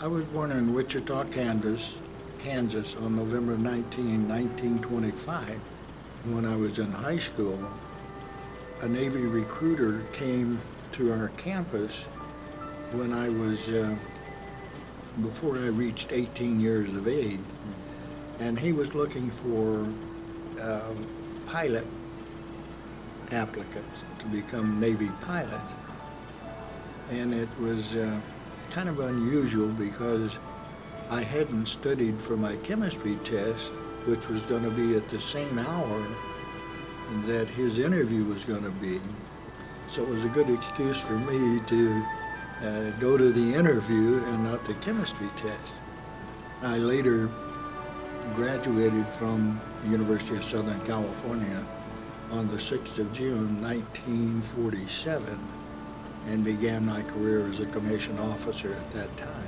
I was born in Wichita, Kansas on November 19, 1925. When I was in high school, a Navy recruiter came to our campus when I was, before I reached 18 years of age, and he was looking for pilot applicants to become Navy pilots. And it was kind of unusual because I hadn't studied for my chemistry test, which was going to be at the same hour that his interview was going to be. So it was a good excuse for me to go to the interview and not the chemistry test. I later graduated from the University of Southern California on the 6th of June, 1947, and began my career as a commissioned officer at that time.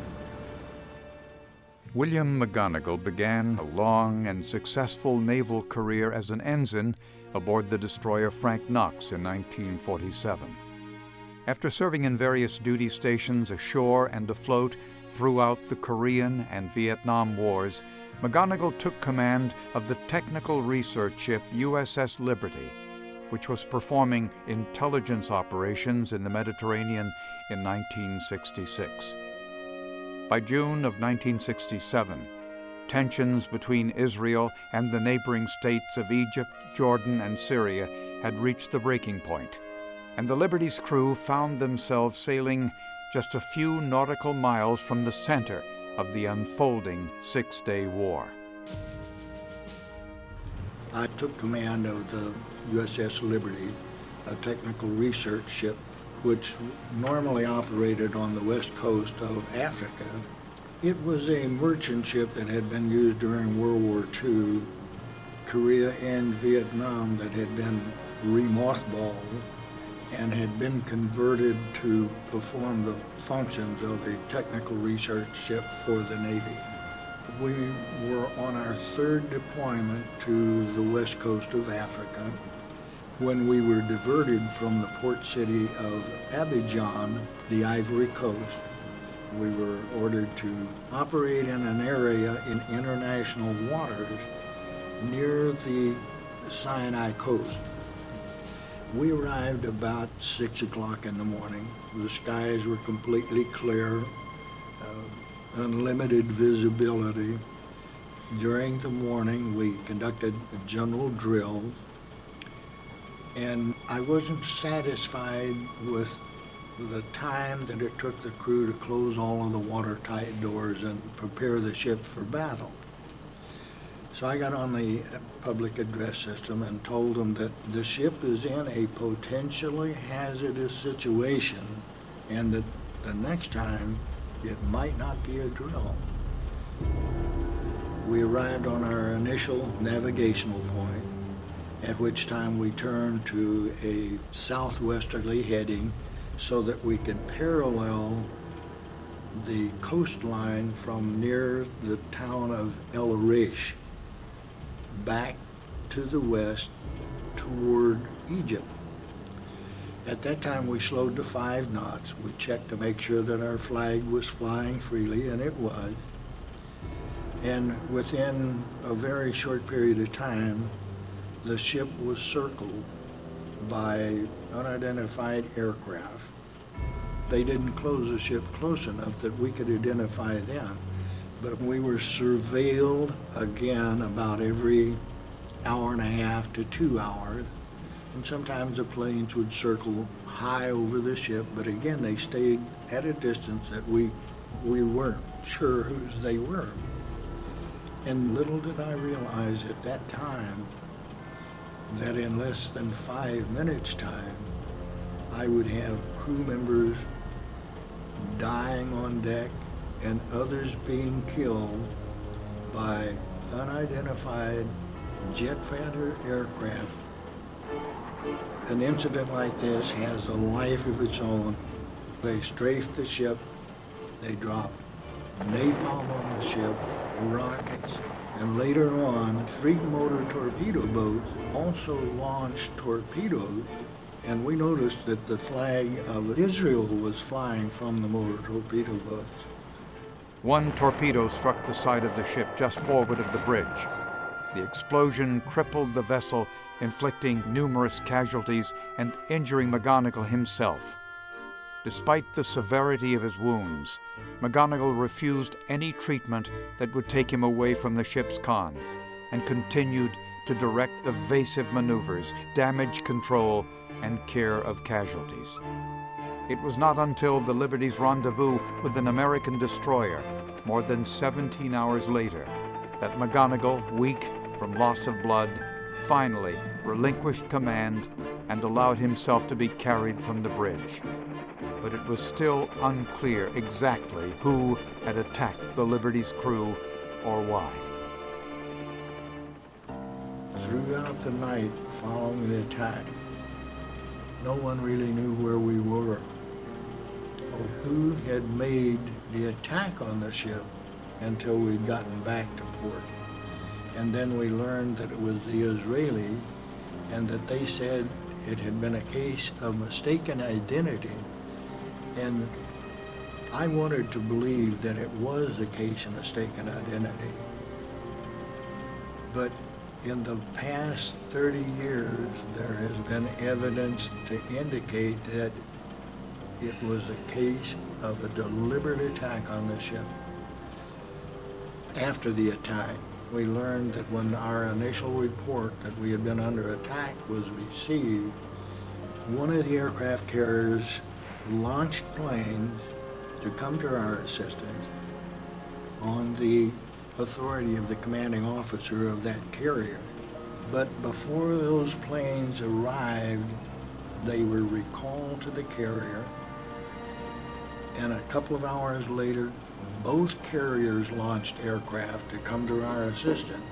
William McGonagle began a long and successful naval career as an ensign aboard the destroyer Frank Knox in 1947. After serving in various duty stations ashore and afloat throughout the Korean and Vietnam Wars, McGonagle took command of the technical research ship USS Liberty, which was performing intelligence operations in the Mediterranean in 1966. By June of 1967, tensions between Israel and the neighboring states of Egypt, Jordan, and Syria had reached the breaking point, and the Liberty's crew found themselves sailing just a few nautical miles from the center of the unfolding six-day war. I took command of the USS Liberty, a technical research ship which normally operated on the west coast of Africa. It was a merchant ship that had been used during World War II, Korea and Vietnam, that had been remothballed and had been converted to perform the functions of a technical research ship for the Navy. We were on our third deployment to the west coast of Africa when we were diverted from the port city of Abidjan, the Ivory Coast. We were ordered to operate in an area in international waters near the Sinai coast. We arrived about 6 o'clock in the morning. The skies were completely clear, unlimited visibility. During the morning, we conducted a general drill, and I wasn't satisfied with the time that it took the crew to close all of the watertight doors and prepare the ship for battle. So I got on the public address system and told them that the ship is in a potentially hazardous situation and that the next time it might not be a drill. We arrived on our initial navigational point, at which time we turned to a southwesterly heading so that we could parallel the coastline from near the town of El Arish back to the west toward Egypt. At that time we slowed to 5 knots. We checked to make sure that our flag was flying freely, and it was. And within a very short period of time, the ship was circled by unidentified aircraft. They didn't close the ship close enough that we could identify them, but we were surveilled again about every hour and a half to 2 hours, and sometimes the planes would circle high over the ship, but again they stayed at a distance that we weren't sure whose they were. And little did I realize at that time that in less than 5 minutes' time, I would have crew members dying on deck and others being killed by unidentified jet fighter aircraft. An incident like this has a life of its own. They strafed the ship, they dropped napalm on the ship, rockets, and later on, 3 motor torpedo boats also launched torpedoes, and we noticed that the flag of Israel was flying from the motor torpedo boats. One torpedo struck the side of the ship just forward of the bridge. The explosion crippled the vessel, inflicting numerous casualties and injuring McGonagle himself. Despite the severity of his wounds, McGonagle refused any treatment that would take him away from the ship's con and continued to direct evasive maneuvers, damage control, and care of casualties. It was not until the Liberty's rendezvous with an American destroyer, more than 17 hours later, that McGonagle, weak from loss of blood, finally relinquished command and allowed himself to be carried from the bridge. But it was still unclear exactly who had attacked the Liberty's crew or why. Throughout the night following the attack, no one really knew where we were or who had made the attack on the ship until we'd gotten back to port. And then we learned that it was the Israeli and that they said it had been a case of mistaken identity. And I wanted to believe that it was a case of mistaken identity. But in the past 30 years, there has been evidence to indicate that it was a case of a deliberate attack on the ship. After the attack, we learned that when our initial report that we had been under attack was received, one of the aircraft carriers launched planes to come to our assistance on the authority of the commanding officer of that carrier. But before those planes arrived, they were recalled to the carrier, and a couple of hours later, both carriers launched aircraft to come to our assistance,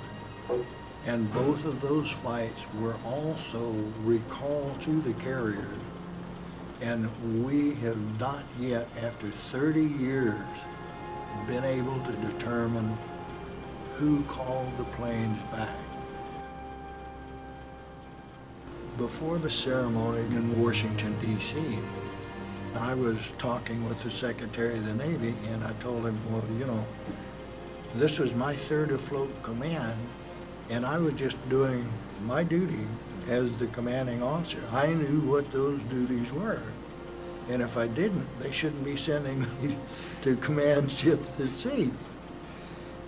and both of those flights were also recalled to the carrier. And we have not yet, after 30 years, been able to determine who called the planes back. Before the ceremony in Washington, D.C., I was talking with the Secretary of the Navy, and I told him, well, you know, this was my third afloat command, and I was just doing my duty as the commanding officer. I knew what those duties were. And if I didn't, they shouldn't be sending me to command ships at sea.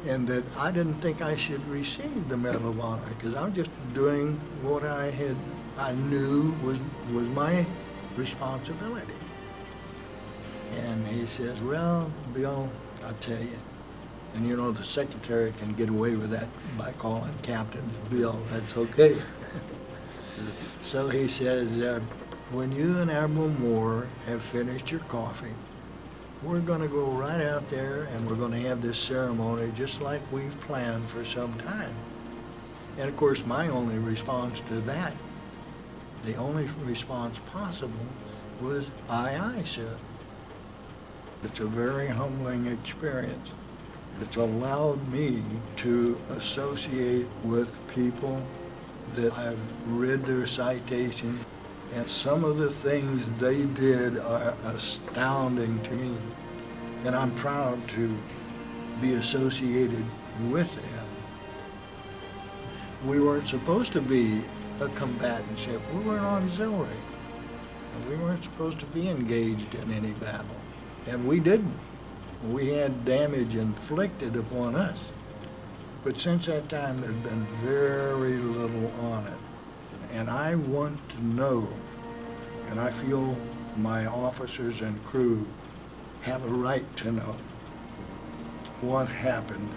And that I didn't think I should receive the Medal of Honor, because I was just doing what I knew was my responsibility. And he says, well, Bill, I'll tell you. And you know, the secretary can get away with that by calling captains Bill. That's okay. So he says, when you and Admiral Moore have finished your coffee, we're going to go right out there and we're going to have this ceremony just like we've planned for some time. And of course, my only response to that, the only response possible, was aye, sir. It's a very humbling experience. It's allowed me to associate with people that I've read their citations, and some of the things they did are astounding to me. And I'm proud to be associated with them. We weren't supposed to be a combatant ship. We were an auxiliary. We weren't supposed to be engaged in any battle. And we didn't. We had damage inflicted upon us. But since that time, there's been very little on it. And I want to know, and I feel my officers and crew have a right to know what happened